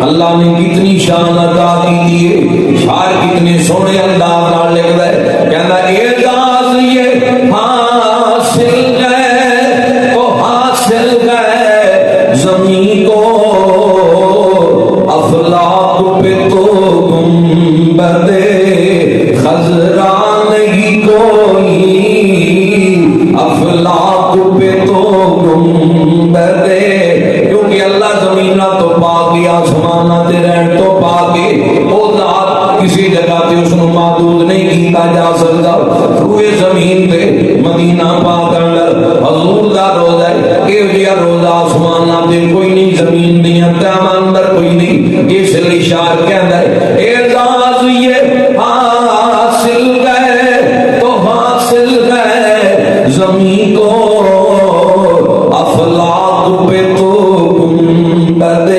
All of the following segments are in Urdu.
اللہ نے کتنی شان عطا کی ہے. شاعر کتنے سونے انداز نال لکھدا ہے, کہندا اعزاز یہ حاصل ہے تو حاصل ہے زمین کو, افلاک پہ تو گنبد خضرا نہیں کوئی, افلاک پہ تو گنبد, کیونکہ اللہ زمین تو پا کے آسمان تے رہن تو پا کے او ذات کسی جگہ تے اس نو محدود نہیں کیتا جا سکتا. روئے زمین تے مدینہ پاک اندر حضور دا روضہ ہے, اے جیا روضہ آسمان تے کوئی نہیں, زمین دیاں تہاں اندر کوئی نہیں. اس لیے شاعر کہندا ہے اعزاز یہ حاصل ہے تو حاصل ہے زمین کو, افلاک پہ تو گنبد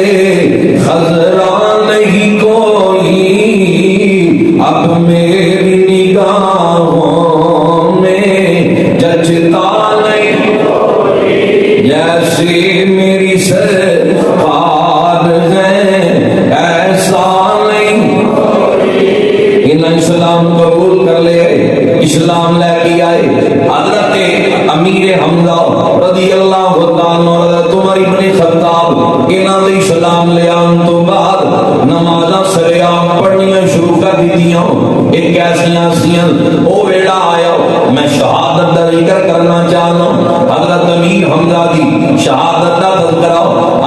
خضرا نہیں کوئی, اب میری نگاہوں میں جچتا نہیں جیسے میری سرکار ہے ایسا نہیں. انہیں اسلام قبول کر لے, اسلام لے کے آئے. حضرت امیر حمزہ رضی اللہ تعالیٰ عنہ, حضرت عمر بن خطاب, انہاں دے اسلام لے آن تو بعد نمازاں سریام پڑھنیاں شروع کر دیتیاں. ایک ایسیاں سیاں او ویڑا آیا, میں شہادت دا ذکر کرنا چاہنا. حضرت امیر حمزہ دی شہادت دا تذکرہ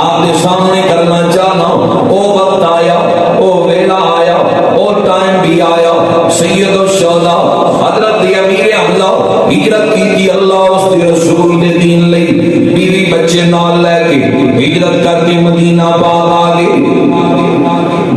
آپ دے سامنے کرنا چاہنا. او وقت آیا, او ویڑا آیا, او ٹائم بھی آیا. سید الشہداء حضرت امیر حمزہ ہجرت کی تھی اللہ اس دے رسول دے دین لئی, بیوی بچے نال لے کے ہجرت کر کے مدینہ پاک آ گئے.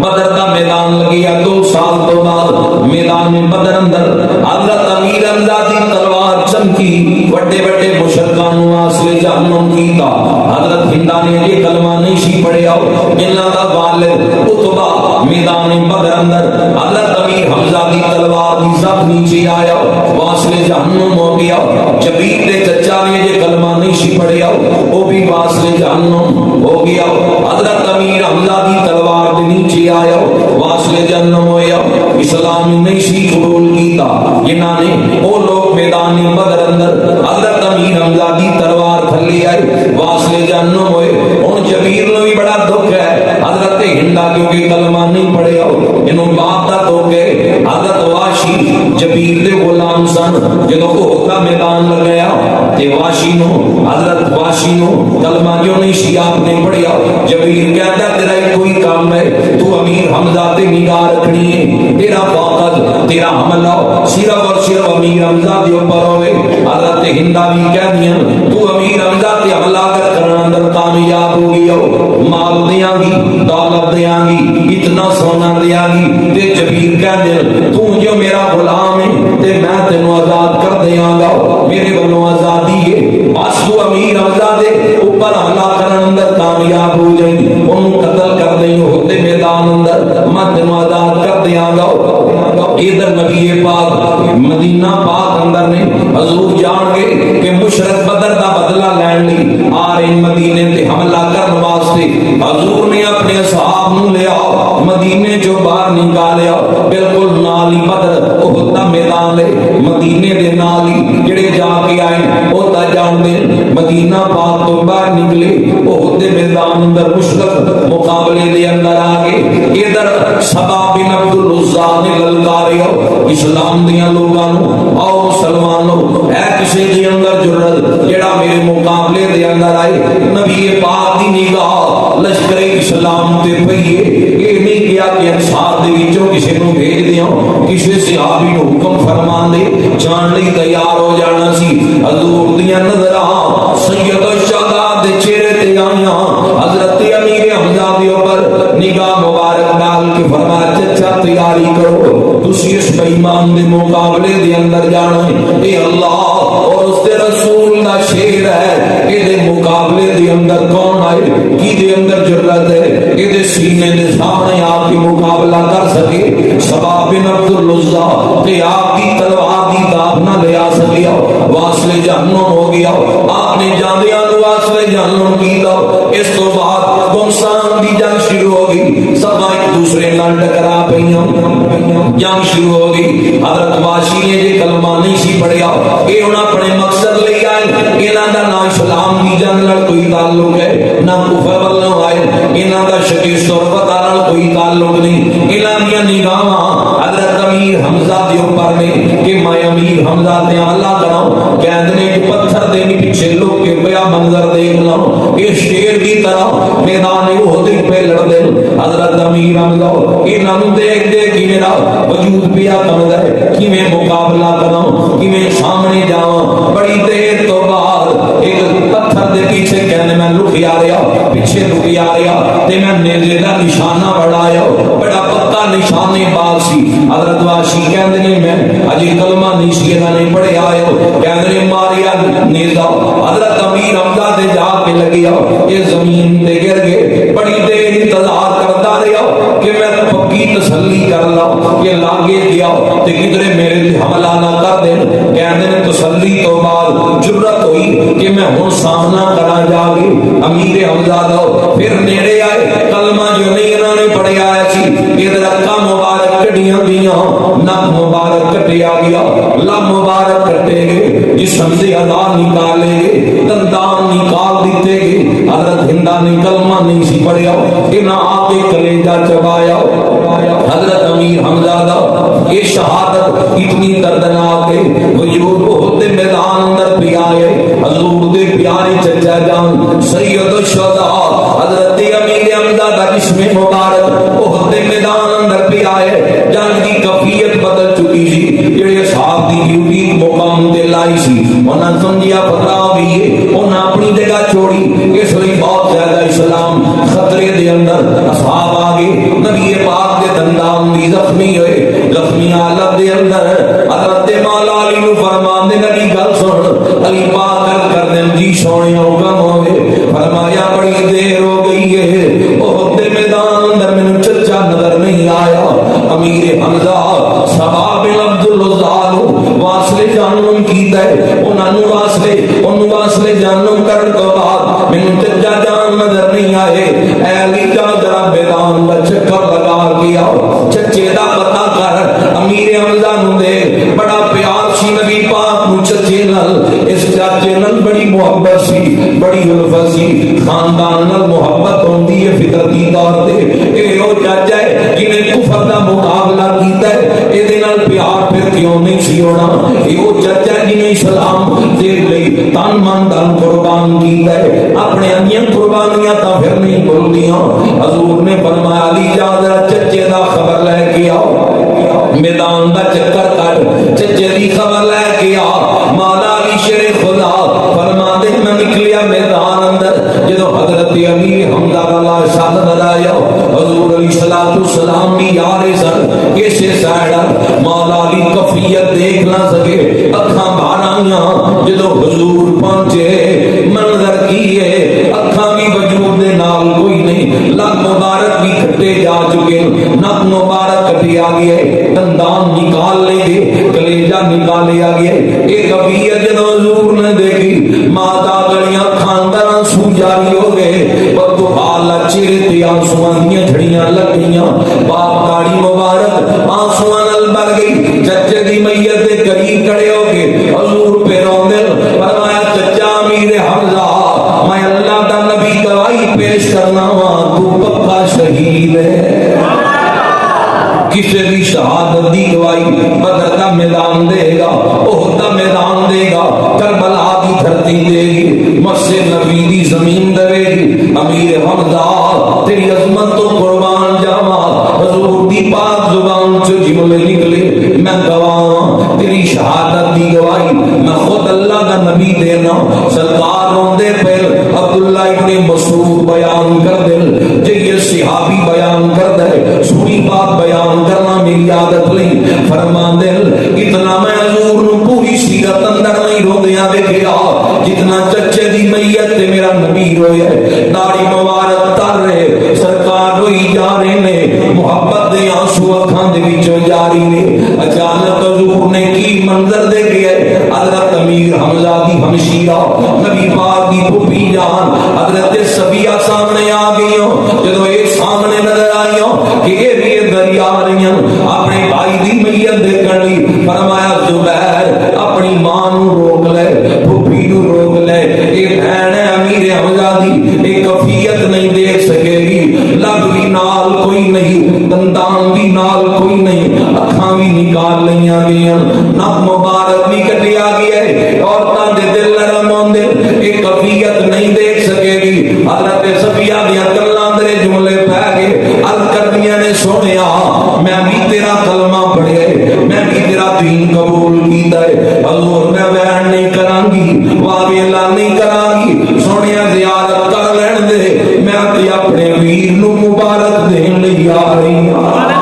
بدر کا میدان لگیا 2 سال تو بعد میدان بدر اندر حضرت امیر حمزہ دی تلوار چمکی, بڑے بڑے مشرکان واسطے جہنم کیتا. حضرت ہندا نے یہ کلمہ نہیں سی پڑھیا, انہاں دا والد عتبہ میدان بدر اندر حضرت امیر حمزہ دی تلوار دی زخ نیچے آیا, واسطے جہنم ہو گیا. جبیر دے چچا نے یہ کلمہ نہیں سی پڑھیا, وہ بھی واسطے جہنم ہو گیا. حضرت امیر حمزہ دی تلوار دے نیچے آیا, واسطے جہنم ہویا. اسلام نہیں سی قبول کیتا. انہاں نے وہ لوگ میدان بدر اندر حضرت امیر حمزہ دی تلوار تھلے آئے, واسطے جہنم ہوئے. ہن جبیر نو بھی بڑا دکھ ہے, حضرت ہندا کیونکہ کلمہ نہیں پڑھیا, انہوں باپ دا دکھ ہے. حضرت واشی جبیر دے غلام سن, جدوں احد دا میدان لگیا تے واشی نو حضرت واشی نو کلمہ کیوں نہیں سی آپ نے پڑھیا. جبیر کہتا تیرا ہی کوئی کام ہے, تو امیر حمزہ تے نگاہ رکھنی ہے, تیرا فقط تیرا حملہ صرف اور صرف امیر حمزہ دے اوپر ہوئے. حضرت ہندا بھی کہہ دیا تو امیر حمزہ تے حملہ کرنا اندر کامیاب ہو گیا, مال دیاں گی, دولت دیاں گی, اتنا سونا دیاں گی. تے جبیر کہہ دیا تو جو میرا غلام ہے تے میں تینوں آزاد کر دیاں گا, میرے بلوں آزادی ہے. بس تو امیر حمزہ دے اوپر حملہ کرن اندر کامیاب ہو جائیں, انہوں قتل کر دیں ہوتے میدان اندر, میں تینوں آزاد کر دیاں گا. ادھر نبی پاک مدینہ پاک اندر نے حضور جان گئے کہ مشرک بدر دا بدلہ لین لی آ رہے مدینے تے حملہ کرن واسطے. حضور نے اپنے اصحاب نو لیا, مدینے جو باہر نکالیا, بالکل نالی بدر احد دا میدان لے مدینے دے نالی جڑے جا کے آئے او تا جان دے مدینہ پاک تو باہر نکلے, احد دے میدان اندر مشرک مقابلے دے اندر آ گئے. ادھر سبا بن عبد العزا نے للکاریا اسلام دیاں لوگاں نو, آؤ مسلمانوں اے کسے دے اندر جرت جڑا میرے مقابلے دے اندر آئے. نبی پاک دی نگاہ لشکر اسلام تے پئی ہے, یہ نہیں کیا کہ انصار دے وچوں کسے نو بھیج دیاں, کسے صحابی نو حکم فرمان دے جان لئی تیار ہو جانا سی. حضور دیاں نظراں سید الشہداء دے چہرے تے آئیاں, حضرت امیر حمزہ دے اوپر نگاہ مبارک ڈال کے فرمایا چچا تیاری کرو, تسی اس بے ایمان دے مقابلے دے اندر جانا ہے. اے اللہ اور اس دے رسول دا شیر ہے, اے دے مقابلے دے اندر کون آئے, کی دے اندر جرت ہے, اے دے سینے دے سامنے آپ کی مقابلہ کر سکے. سبا بن عبد العزا تے آپ کی تلوار دی دار آپ نہ لے آ سکیا واسلے جہنم ہو گیا آپ نے جاندیاں نو واسلے جہنم کیتا اس تو بعد گمسان دی جنگ شروع ہو گئی سب ایک دوسرے نال ٹکرا پئیاں جنگ شروع ہو گئی حضرت واشی نے جے کلمہ نہیں سی پڑھیا اے انہاں اپنے مقصد لئی آئے انہاں دا نہ اسلام دی جنگ نال کوئی تعلق ہے نہ کفر والوں آئے انہاں دا شکست اور پتہ نال کوئی تعلق نہیں انہاں دی نگاہاں حضرت امیر حمزہ دے اوپر نے کہ میں امیر حمزہ تے اللہ کراں کہندے نے پتھر دے پیچھے لوگ کے بیا منظر دیکھ لو یہ شیر کی طرح میدان احد پہ لڑ دے حضرت امیر حمزہ انہاں نوں دیکھ دے کہ میرا وجود پیا کمدا ہے کہ میں مقابلہ کراں کہ میں سامنے جاواں بڑی دیر تو بعد ایک پتھر دے پیچھے کہنے میں لکیا رہا پیچھے لکیا رہا تے میں نیزے دا نشانہ بڑھایا بڑا پکا نشانے باز سی حضرت واشی کہندے نے میں اجے کلمہ نہیں سی نہیں پڑھے آئے کہندے نے ماریا نیزا حضرت امیر حمزہ تے جا کے لگیا یہ زمین تے گر گئے بڑی دیر انتظار کرتا رہا کہ میں پکی تسلی کر لا کہ لاگے دیا تے کدھر میرے تے حملہ نہ کر دے کہندے نے تسلی تو بعد جرت ہوئی کہ میں ہن سامنا کرا جا کے امیر حمزہ دا پھر نیڑے آئے کلمہ جو نہیں انہوں نے پڑھے آیا سی ادھر اکا مبارک کٹیاں گیا نک مبارک کٹیا گیا لب مبارک کٹے گئے جسم سے اذان نکالے گئے دندان نکال دیتے گئے حضرت ہندا نے کلمہ نہیں سی پڑھیا انہاں آ کے کلیجہ چبایا حضرت امیر حمزہ دا یہ شہادت اتنی دردناک ہے وجود بہت میدان اندر بھی آئے حضور دے پیارے چچا جان سید الشہداء حضرت امیر حمزہ دا جسم مبارک بہت میدان اندر بھی آئے جنگ دی کفیت بدل چکی سی جڑے اصحاب دی ڈیوٹی مقام تے لائی سی انہاں سمجھیا پتہ بھی ہے انہاں اپنی جگہ چھوڑی اس لیے بہت زیادہ اسلام خطرے دے اندر اصحاب آگے نبی پاک دے دندان بھی زخمی ہوئے زخمی حالت دے اندر حضرت مولا علی نو فرماندے نبی گل سن علی پاک کر دیں جی سونے حکم ہوئے فرمایا بڑی دیر ہو گئی ہے بہت میدان اندر میں چچا نظر نہیں آیا امیر حمزہ سبا بن عبد العزال واسلے جانم کیتا ہے انہوں واسلے جانم کرن تو بعد میں چچا جان نظر نہیں آئے اے علی جا ذرا میدان کا چکر لگا کیا چچے دا پتہ کر امیر حمزہ نو دے بڑا پیار سی نبی پاک نو چچے نال اس چاچے نال بڑی محبت سی بڑی الفت سی خاندان نال محبت ہوندی ہے فطرتی طور تے اے او چاچا ہے جنے کفر دا مقابلہ کیتا ہے اے دے نال پیار پھر کیوں نہیں سی ہونا اے او چاچا جنے اسلام دے لئی تن من دل قربان کیتا ہے اپنے انیاں قربانیاں تا پھر نہیں بھولدیاں حضور نے فرمایا علی جا ذرا چچے دا خبر لے کے آؤ میدان دا چکر کر چچے دی خبر لے کے آ مولا علی شیر خدا فرما دے میں نکلیا میدان اندر جدو حضرت امیر حمزہ کا لاشا نظر آیا حضور علیہ السلام بھی یارے سن کیسے سائڑا مولا علی کفیت دیکھ نہ سکے اکھاں بھارائیاں جدو حضور پہنچے منظر کیے اکھاں بھی وجود دے نال کوئی نہیں لب مبارک بھی کھٹے جا چکے نک مبارک کٹے آ گئے دندان نکال لے گئے کلیجہ نکالے آ گئے ایک کفیت جدو حضور نے دیکھی ماتا گڑیاں خاندان سو جاری ہو گئے وقت حالا چہرے تے آنسوان دیاں جھڑیاں لگ گئیاں باپ داڑھی مبارک آنسوان نال بھر گئی چچے دی میت دے قریب کھڑے ہو کے حضور پہ روندے فرمایا چچا امیر حمزہ میں اللہ دا نبی گواہی پیش کرنا ہوا تو پکا شہید ہے کسی بھی شہادت دی گواہی بدر کا میدان دے گا احد کا میدان دے گا کربلا کی دھرتی دے گی مسجد نبی دی زمین دے گی امیر حمزہ تیری عظمت تو قربان جاوا حضور دی پاک زبان سے جملے نکلے میں گواہ تیری شہادت دی گواہی میں خود اللہ کا نبی دینا سرکار روندے پھر عبداللہ ابن مسعود بیان کر دے جے یہ صحابی بیان کر دے سوری بات بیان کرنا میری عادت نہیں فرما دل اتنا میں حضور نو پوری سیرت اندر نہیں رو دیا دیکھا جتنا چچے دی میت تے میرا نبی رویا داڑھی مبارک تر رہے سرکار روئی جا رہے نے, محبت دے آنسو اکھاں دے وچوں جاری نے. اچانک حضور نے کی منظر دیکھے, حضرت امیر حمزہ دی ہمشیرہ نبی پاک دی پھوپھی جان حضرت صفیہ سامنے آ گئی. جدوں اے سامنے نظر آئی کہ اے بھی ادھر آ رہی اپنے بھائی دی میت دیکھن لئی, فرمایا زبیر اپنی ماں نو روک لے, پھوپھی نو روک لے, اے بہن ہے امیر حمزہ دی, اے کفیت نہیں دیکھ سکے گی, لب بھی نال کوئی نہیں, دندان بھی نال کوئی نہیں, اکھاں بھی نکال لیاں گئیاں, نک مبارک بھی کٹیا گیا ہے, عورتاں دے دل نرم ہوندے, اے کفیت نہیں دیکھ سکے گی. حضرت صفیہ دی گلاں دے جملے پہ گئے, عرض کردیاں نے سونیا میں بھی تیرا کلمہ پڑھے, میں بھی تیرا دین قبول کیتا ہے, حضور میں بیان نہیں کران گی, واوی اللہ نہیں کران گی, سونیا زیارت کر لین دے, میں تے اپنے ویر نو مبارک دین لئی آ رہی ہوں.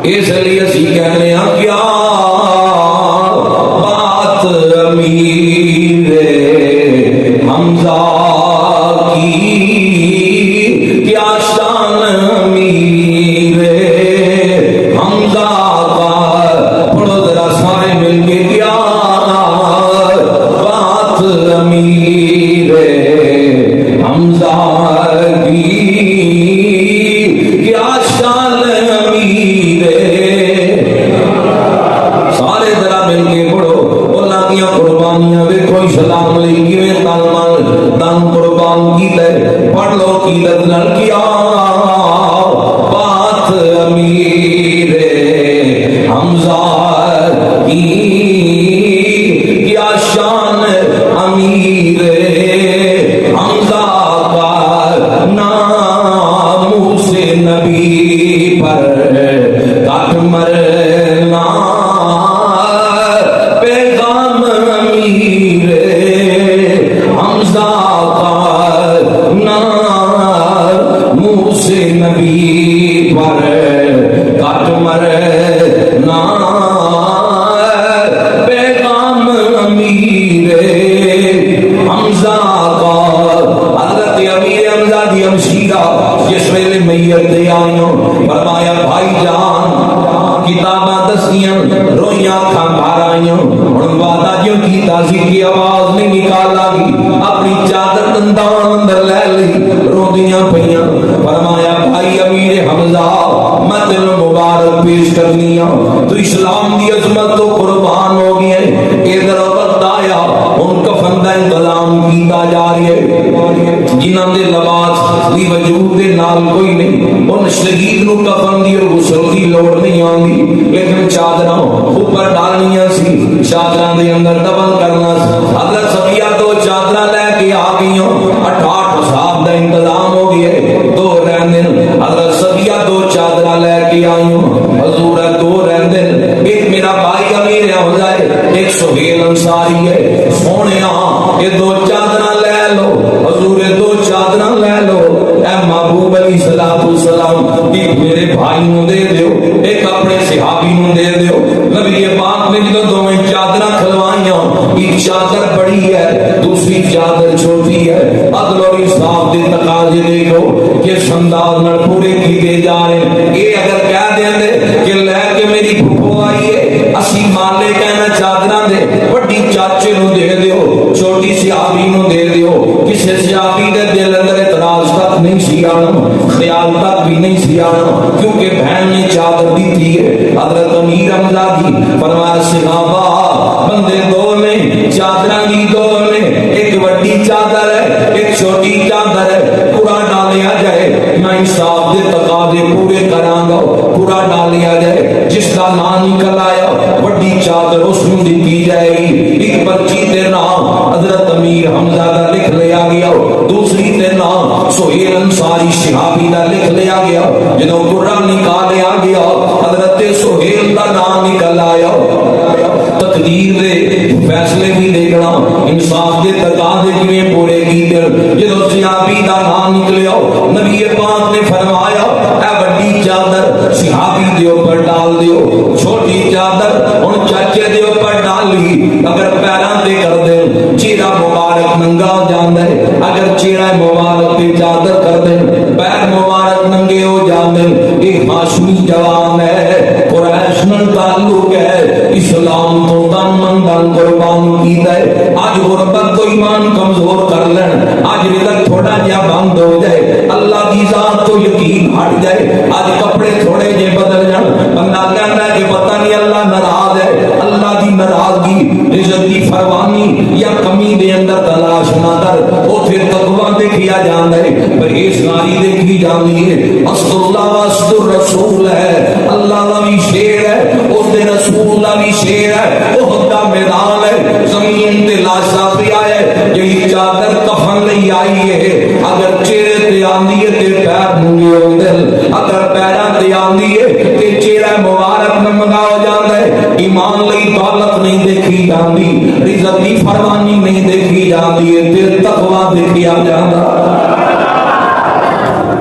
اس لیے اسی کہنے ہیں کیا بات امیر حمزہ کی, کیا شان امیر حمزہ کا, پڑھو ذرا سارے مل کے, کیا بات امیر حمزہ کی, کیا شان امیر. سارے ذرا مل کے پڑھو, اللہ کی قربانیاں دیکھو, اسلام لئی کیویں تن قربان کیتا ہے, پڑھ لو عقیدت نال, کیا بات امیر حمزہ کی, کیا شان امیر حمزہ کا, ناموس نبی پر کٹ مرنا, پیغام امیر حمزہ کا, ناموس نبی پر کٹ مرنا, پیغام امیر حمزہ کا. حضرت امیر حمزہ دی ہمشیرہ جس ویلے میت دے آئیوں, فرمایا بھائی جان کتاباں دسیاں, رویاں کھاں بھار آئیوں, ہن وعدہ جو کیتا سی کی آواز نہیں نکالا گی, اپنی چادر دندان اندر لے لی, روندیاں پئیاں. فرمایا بھائی امیر حمزہ میں تینوں مبارک پیش کرنی ہوں, تو اسلام دی عظمت تو قربان ہو گئی ہے, ادھر وقت آیا ان کفن دا انتظام کیتا جا رہی ہے, جنہاں دے لباس دی وجود دے نال کوئی نہیں, ان شہید نو کفن دی اور غسل دی لوڑ نہیں آندی, لیکن چادراں اوپر ڈالنیاں سی, چادراں دے اندر دفن کرنا سی. حضرت صفیہ دو چادراں لے کے آ گئیوں, 68 صاحب دا انتظام ہو گیا ہے, دو رہندے. حضرت صفیہ دو چادراں لے کے آئیوں, حضور دو رہندے, ایک میرا بھائی امیر حمزہ ہے, ایک سہیل انصاری ہے, سونیا یہ دو چادراں لے لو, حضور دو چادراں لے لو, اے محبوب علیہ السلام ایک میرے بھائی نو دے دیو, ایک اپنے صحابی نو دے دیو. نبی پاک نے جدوں دوویں چادراں کھلوائیاں, ایک چادر بڑی ہے, دوسری چادر چھوٹی ہے, عدل اور انصاف دے تقاضے دیکھو کس انداز نال پورے کیتے جا رہے ہیں. اے اگر کہہ دیندے کہ لے کے میری پھپھو آئی ہے, اسی مالے کہنا چادراں دے, بڑی چاچے نو دے دیو, چھوٹی صحابی نو دے دیو, کسے صحابی دے دل اندر اعتراض تک نہیں سی آنا, خیال تک بھی نہیں سی آنا, کیونکہ بہن نے چادر دی تھی ہے. حضرت امیر حمزہ دی فرمایا صحابہ بندے دو نے, چادراں دی دو نے, ایک بڑی چادر ہے, ایک چھوٹی چادر ہے, پورا ڈالیا جائے, میں انصاف دے تقاضے پورے کراں گا, پورا ڈالیا جائے, جس کا نام نکل آیا بڑی چادر اس نو دی جائے گی. ایک پرچی تے نام حضرت امیر حمزہ دا لکھ لیا گیا, دوسری تے نام سہیل انصاری صحابی دا لکھ لیا گیا. جدوں قرآن نکالیا گیا حضرت سہیل دا نام نکل آیا. تقدیر دے فیصلے بھی دیکھنا, انصاف دے تقاضے کیویں پورے کیتے, جدوں صحابی دا نام نکلیا نبی پاک صحابی دے اوپر ڈال دیو. چھوٹی چادر ہن چاچے دے اوپر ڈالی اگر پیراں تے کر دے چہرہ مبارک ننگا ہو جاندا ہے. اگر چہرہ مبارک تے چادر کر دے پیر مبارک ننگے ہو جاندے. یہ ہاشمی جوان ہے, قریش نال تعلق ہے, اسلام تو دم من دم قربان کیتا ہے. اج غربت تو ایمان کمزور کر لین, اج رزق تھوڑا جہا بند ہو جائے, اللہ کی ذات تو یقین ہٹ جائے, اج کپڑے تھوڑے جے بدل جان, بندہ کہندا ہے کہ پتہ نہیں اللہ ناراض ہے. اللہ دی ناراضگی رزق دی فروانی یا کمی دے اندر تلاش نہ کر, اوتھے تقوی دیکھیا جاندا ہے, پرہیزگاری دیکھی جاندی ہے. اسد اللہ واسد الرسول ہے, اللہ دا بھی شیر ہے, اس دے رسول دا بھی شیر ہے. احد دا میدان ہے, زمین تے لاشاں پہ آئے, جہی چادر کفن لئی آئی ہے. اگر چہرے تے آندی ہے تے پیر ننگے ہوندے, اگر پیراں تے آندی ہے تے چہرہ مبارک ننگا ہو جاندا ہے. ایمان لئی دولت نہیں دیکھی جاندی, رزق دی فروانی نہیں دیکھی جاندی ہے, تے تقوی دیکھیا جاندا.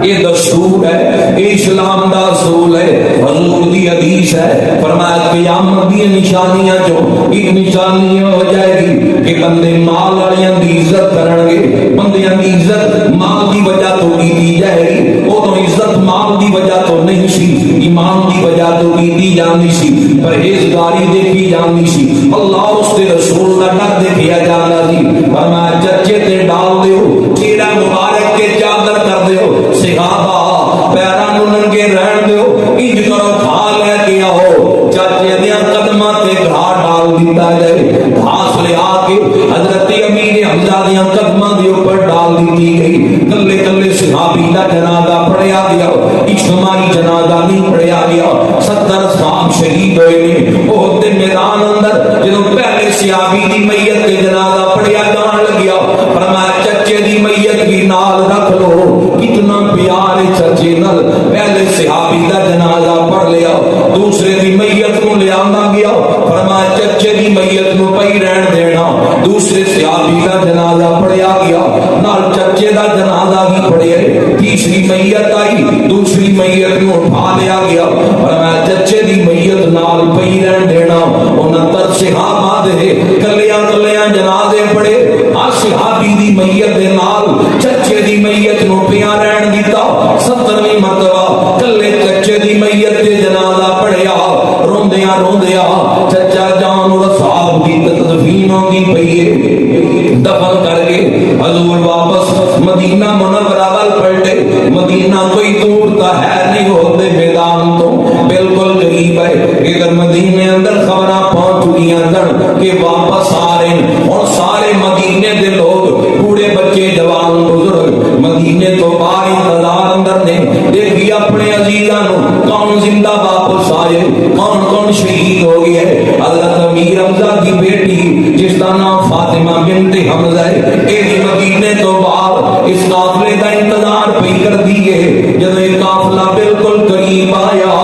یہ دستور ہے, یہ اسلام دا اصول ہے. حضور دی حدیث ہے, فرمایا قیامت دی نشانیاں جو ایک نشانی ہو جائے گی کہ بندے مال والیاں دی عزت کرن گے. بندیاں دی عزت مال دی وجہ تو کی جائے گی. وہ تو عزت مال دی وجہ تو نہیں سی, ایمان دی وجہ تو کی جاندی سی, پرہیزگاری دیکھی جاندی سی, اللہ اس دے رسول دا ڈر دیکھیا جاندا سی. فرمایا چچے تے ڈال دیو, چہرہ مبارک کے چادر کر دیو. صحابہ پیراں نوں ننگے رہن دیو, انج کرو کھا لے کے آؤ, چاچے دیاں قدماں تے گھا ڈال دیتا جائے. گھاس لے آ کے حضرت امیر حمزہ دیاں قدماں دے اوپر ڈال دیتی گئی. کلے کلے صحابی دا جنازہ پڑھیا گیا, اجتماعی جنازہ نہیں پڑھیا گیا. 70 صحاب شہید ہوئے نے. احد دے میدان اندر جدوں پہلے صحابی دی میت تے جنازہ پڑھیا جان لگیا, فرمایا چچے دی میت بھی نال رکھ لو. کتنا پیار ہے چچے نال. پہلے صحابی دا جنازہ پڑھ لیا, دوسرے دی میت نو لے آندا گیا, فرمایا چچے دی میت نو پئی رہن دینا. دوسرے صحابی دا جنازہ پڑھیا گیا, نال چچے دا جنازہ بھی پڑھیا. تیسری میت آئی, دوسری میت نو اٹھا لیا گیا, فرمایا چچے دی میت نال پئی رہن دینا. 69 صحابہ دے کلیاں کلیاں جنازے پڑھے. ہر صحابی دی میت دے نال چچے دی میت نو پیا رہن دیتا. 70ویں مرتبہ کلے چچے دی میت تے جنازہ پڑھیا. روندیاں روندیاں چچا جان اور صاحب دی تدفین ہوندی پئی ہے. دفن کر کے حضور واپس مدینہ منورہ ول پلٹے. مدینہ کوئی دور کا ہے نہیں, ہوتے میدان تو بالکل قریب ہے. ادھر مدینے اندر خبراں پہنچ چکی ہیں کہ واپس آ رہے ہیں. اور سارے مدینے دے لوگ, بوڑھے بچے جوان بزرگ, مدینے تو باہر انتظار اندر نے. دیکھی اپنے عزیزاں نو, کون زندہ واپس آئے, کون کون شہید ہو گئے. حضرت امیر حمزہ کی بیٹی جس کا نام فاطمہ بنت حمزہ ہے, یہ مدینے تو باہر اس قافلے کا انتظار پئی کر دیے. جب یہ قافلہ بالکل قریب آیا,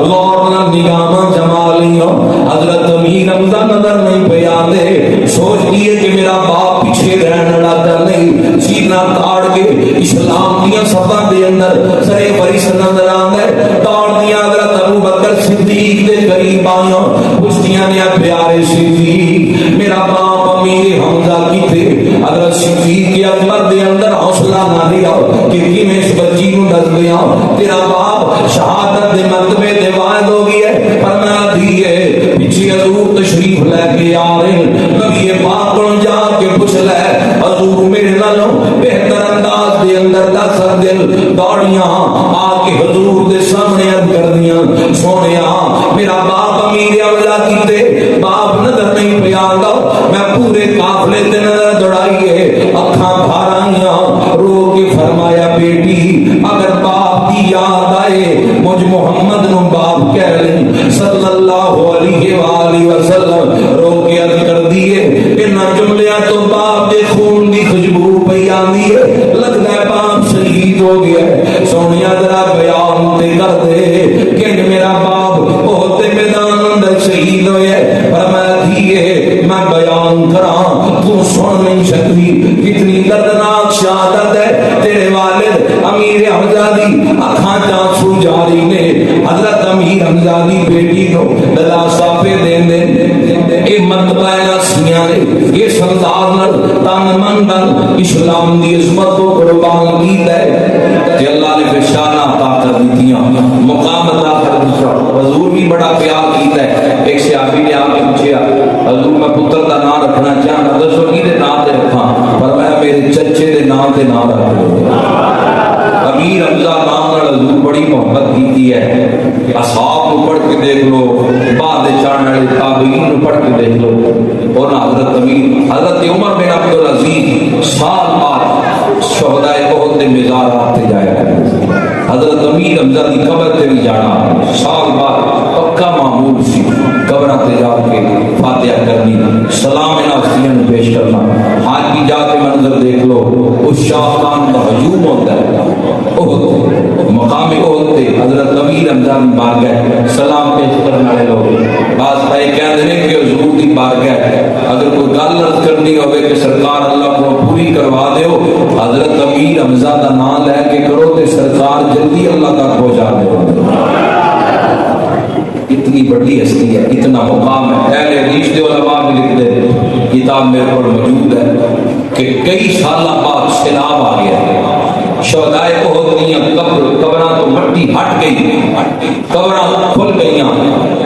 غور نہ نگاہاں جما لیا. حضرت امیر حمزہ نظر نہیں پہ آتے. سوچ دیے کہ میرا باپ پیچھے رہنے لگا نہیں, سینہ تاڑ کے اسلام دیا صفحہ دے اندر سرے فرش نظر آندے. تاڑ دیا حضرت ابو بکر صدیق دے قریب آیا, پوچھتیاں نے پیارے صدیق میرا باپ امیر حمزہ کی تھے. حضرت صدیق کے اکبر دے اندر حوصلہ نہ دیا کہ میں اس بچی کو ڈس گیا. تیرا باپ شہادت دے مرتبے دے واحد ہو گئی ہے, پر میں دیے پیچھے حضور تشریف لے کے آ رہے ہیں. نبی پاک کو جا کے پوچھ لے حضور میرے نالوں بہتر انداز دے اندر دس دل دوڑیاں آ کے حضور دے سامنے عرض کر دیاں, سونیا میرا باپ امیر حمزہ کیتے, باپ نظر نہیں پہ آندا. میں پورے قافلے تے نظر دوڑائیے, اکھاں بھر آئیاں, رو کے فرمایا بیٹی اگر باپ کی یاد آئے مجھ محمد نو باپ کہہ لیں صلی اللہ علیہ وآلہ وسلم. رو کے عرض کر دیے انہاں جملیاں تو باپ دے خون دی خوشبو پئی آندی ہے, لگدا ہے باپ شہید ہو گیا ہے. سونیا ذرا بیان تے کر دے کہ میرا باپ بہت میدان اندر شہید ہویا ہے. پر میں دیے میں بیان کراں تو سن نہیں سکتی. کتنی دردناک شہادت ہے تیرے والد امیر حمزہ دی. اکھاں چانسو جاری نے حضرت امیر حمزہ دی بیٹی کو دلاسا پہ دین دے اے مرتبہ ناسیاں نے یہ سردار نر تن من دن اسلام دی عظمت کو قربان کی دے کہ اللہ نے بشانہ عطا کر دیتیاں مقام عطا کر دیتا حضور بھی بڑا پیار کیتا ہے ایک صحابی نے آ کے پوچھا حضور میں پتر دا نام رکھنا چاہتا دسو کی دے نام دے رکھاں پر میں میرے چچے دے نام دے نام رکھ دے امیر حمزہ نام نال حضور بڑی محبت کیتی ہے اصحاب کو پڑھ کے دیکھ لو بعد چڑھنے والے تابعین کو پڑھ کے دیکھ لو اور حضرت امیر حضرت عمر بن عبد العزیز سال بعد شہداء احد دے مزارات تے جایا کرتے حضرت امیر حمزہ دی قبر تے بھی جانا سال بعد پکا معمول سی قبراں تے جا کے فاتحہ کرنی سلام نافسیاں پیش کرنا آج بھی جا کے منظر دیکھ لو اس شاہ خان کا ہجوم ہوتا ہے احد مقام احد تے حضرت امیر حمزہ دی بارگاہ سلام پیش کرنے والے لوگ بعض بھائی کہتے ہیں کہ حضور دی بارگاہ اگر کوئی گل عرض کرنی ہوئے کہ سرکار اللہ کو پوری کروا دیو حضرت امیر حمزہ دا نام لے کے کرو تے سرکار جلدی اللہ تک پہنچا دیو اتنی بڑی ہستی ہے اتنا مقام ہے اہل حدیث کے علماء بھی لکھ دے کتاب میرے پر موجود ہے کہ کئی سالہ بعد سیلاب آ گیا شہداء احد دیاں قبراں تو مٹی ہٹ گئی قبراں کھل گئیاں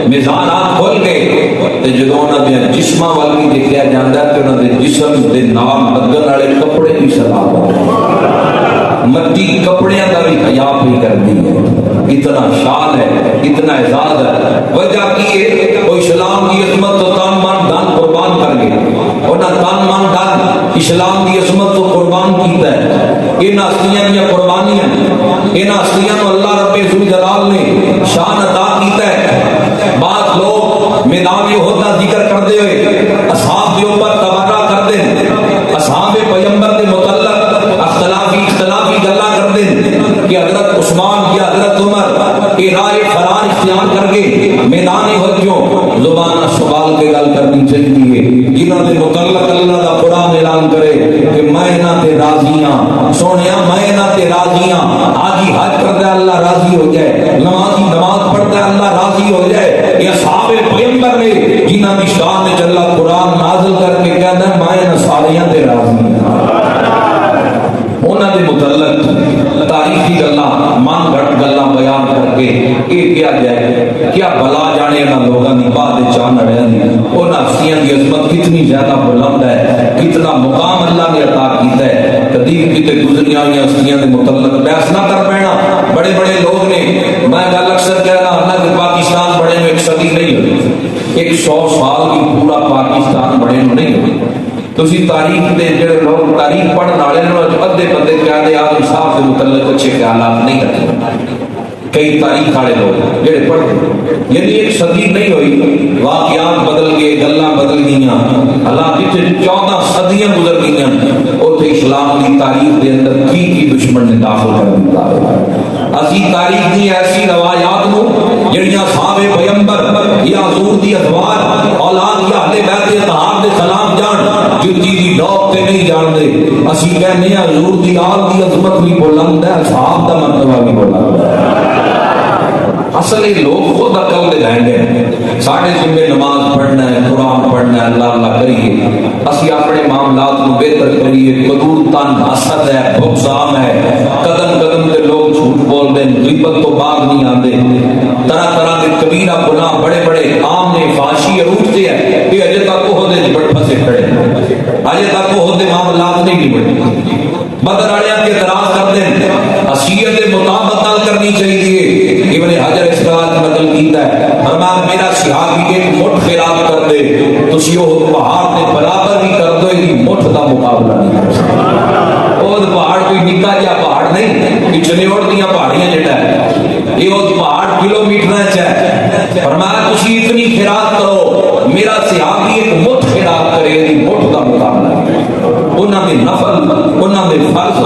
میزانات کھل گئے تے جدوں انہاں دے جسماں ول بھی دیکھیا جاندا ہے تے انہاں دے جسم دے نام لگن والے کپڑے بھی سلام مٹی کپڑیاں دا بھی حیا بھی کردی ہے اتنا شان ہے اتنا اعزاز ہے وجہ کی ہے وہ اسلام کی عظمت تو تن من دن قربان کر گئے اور نہ تن من دن اسلام کی عظمت کو قربان کیتا ہے ان ہستیاں دی قربانیاں ان ہستیاں کو اللہ رب ذوالجلال نے شان عطا کیتا ہے بعض لوگ میدان احد کا ذکر کرتے ہوئے اصحاب کے اوپر تبرہ کرتے ہیں اصحاب پیغمبر کے متعلق اختلافی گلا کرتے ہیں کہ حضرت عثمان یا حضرت عمر یہ رائے فرار اختیار کر کے میدان احد جو زبان سوال کے گل کرنی چاہیے جنہاں دے متعلق اللہ دا قرآن اعلان کرے کہ میں انہاں تے راضی ہاں سونیا میں انہاں تے راضی ہاں حاجی حج کرتا ہے اللہ راضی ہو جائے نمازی نماز پڑھتا ہے اللہ راضی ہو جائے یہ اصحاب پیغمبر نے جنہاں دی شان میں اللہ قرآن نازل کر کے کہتا ہے میں انہاں ساریاں تے راضی ہاں انہاں دے متعلق تاریخی گلاں من گھٹ گلاں بیان کر کے یہ کیا جائے کیا بلا جانے انہاں لوگاں دی بعد چان رہن دی انہاں ہستیاں دی عظمت کتنی زیادہ بلند ہے کتنا مقام اللہ نے عطا کیتا ہے قدیم کتے گزریاں ہوئی ہستیاں دے متعلق بحث نہ کر پینا بڑے بڑے لوگ نے میں گل اکثر کہہ رہا ہوں کہ پاکستان بڑے میں ایک صدی نہیں ہوئی 100 سال کی پورا پاکستان بڑے میں نہیں ہوئی تسی تاریخ دے جڑے لوگ تاریخ پڑھن والے لوگ ادھے بندے کہتے آدم صاحب سے متعلق اچھے خیالات نہیں رکھتے کئی تاریخ والے لوگ جڑے پڑھتے یعنی ایک صدی نہیں ہوئی واقعات بدل گئے گلاں بدل گئیاں حالانکہ 14 صدیاں گزر گئیاں اوتھے اسلام کی تاریخ دے اندر کی دشمن نے داخل کر دتا ہے اسی تاریخ دی ایسی روایات نو جڑیاں صحابہ پیغمبر یا حضور دی ازواج اولاد یا اہل بیت اطہار دے سلام جان جتی دی ڈوب تے نہیں جان دے اسی کہنے ہیں حضور دی آل دی عظمت بھی بلند ہے صحاب دا مرتبہ بھی بلند ہے اصل یہ لوگ خود عقل دے لائیں گے ساڑھے ذمہ نماز پڑھنا ہے قرآن پڑھنا ہے اللہ اللہ کریے اسی اپنے معاملات کو بہتر کریے قدور تن حسد ہے بغضام ہے قدم قدم تے لوگ جھوٹ بول دیں غیبت تو باغ نہیں آندے طرح طرح کے کبیرہ گناہ بڑے بڑے عام نے فحاشی عروج سے ہے کہ اجے تک وہ دے بڑھ پھنسے کھڑے اجے تک وہ دے معاملات نہیں نبڑے بدر والے کے اعتراض کرتے ہیں حیثیت مطابقت کرنی چاہیے ابن حجر اس بات نقل کیتا ہے فرمایا میرا صحابی ایک مٹھ خیرات کر دے تسی وہ پہاڑ تے برابر بھی کر دو یہ مٹھ دا مقابلہ نہیں کر سکتا وہ پہاڑ کوئی نکا جا پہاڑ نہیں کہ چنیوڑ دیاں پہاڑیاں جڑا ہے یہ وہ پہاڑ کلومیٹر ہے فرمایا تسی اتنی خیرات کرو میرا صحابی ایک مٹھ خیرات کرے یہ مٹھ دا مقابلہ نہیں انہاں دے نفل انہاں دے فرض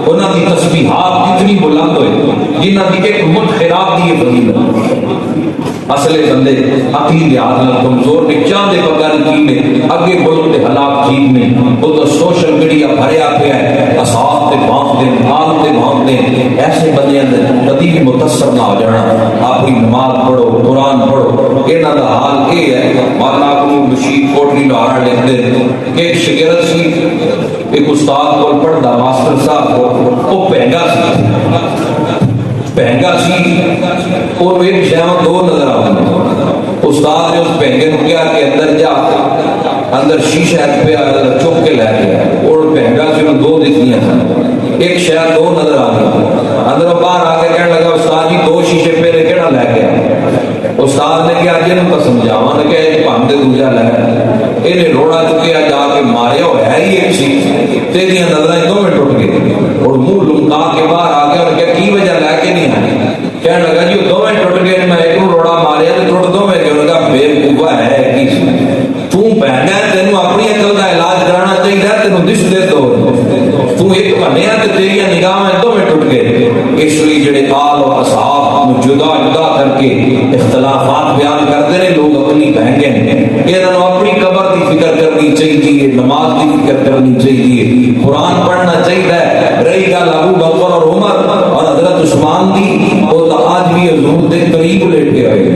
انہاں دی تسبیحات کتنی بلند ہوئے جنہاں دی ایک مٹھ خیرات دی فضیلت اصل بندے عقلی لحاظ نال کمزور نے چاندے بغیر کی نے اگے بولن دے حالات ٹھیک نے وہ تو سوشل میڈیا ایریا بھریا پیا ہے اصحاب تے بھانپ دے نال تے بھانپ دے ایسے بندے کبھی بھی متاثر نہ ہو جانا اپنی نماز پڑھو قرآن پڑھو انہاں دا حال یہ ہے مولانا ابو بشیر کوٹلی لاہور لکھتے کہ ایک شاگرد سی ایک استاد کو پڑھدا ماسٹر صاحب کو وہ پہنگا سی اور ایک شہر دو نظر آتے استاد نے اس پہنگے کو کیا کہ اندر جا اندر شیشہ پہ چپ کے لے گیا اور پہنگا سی انہوں دو دکھنیاں تھا ایک شہر دو نظر آ گئی اندر باہر آ کے کہنے لگا استاد جی دو شیشے پہ کہنا لے گیا استاد نے کیا جن کو سمجھاوا نے کہ ایک پاندے دوجا لے انہیں روڑا چکیا جا کے ماریا ہوا ہے ہی ایک سی تیری نظریں دو میں ٹوٹ گئی اور منہ لمکا کے باہر آ گیا اور کیا کی وجہ لے کے نہیں آئی کہنے لگا جی دو میں ٹوٹ گئے میں ایک روڑا ماریا تو ٹوٹ دو میں کہنے لگا بے وقوفا ہے کی تو پہنا تینوں اپنی عقل کا علاج کرانا چاہیے تینوں دس دے تو ایک بنیا تو تیری نگاہ میں دو میں ٹوٹ گئے اس لیے جڑے آل و اصحاب جدا جدا کر کے اختلافات بیان کرتے ہیں لوگ اپنی بہنگیں انہوں اپنی قبر کی فکر کرنی چاہیے نماز کی فکر کرنی چاہیے قرآن پڑھنا چاہیے رہی گل ابو بکر اور عمر اور حضرت عثمان دی وہ آج بھی حضور دے قریب لیٹے ہوئے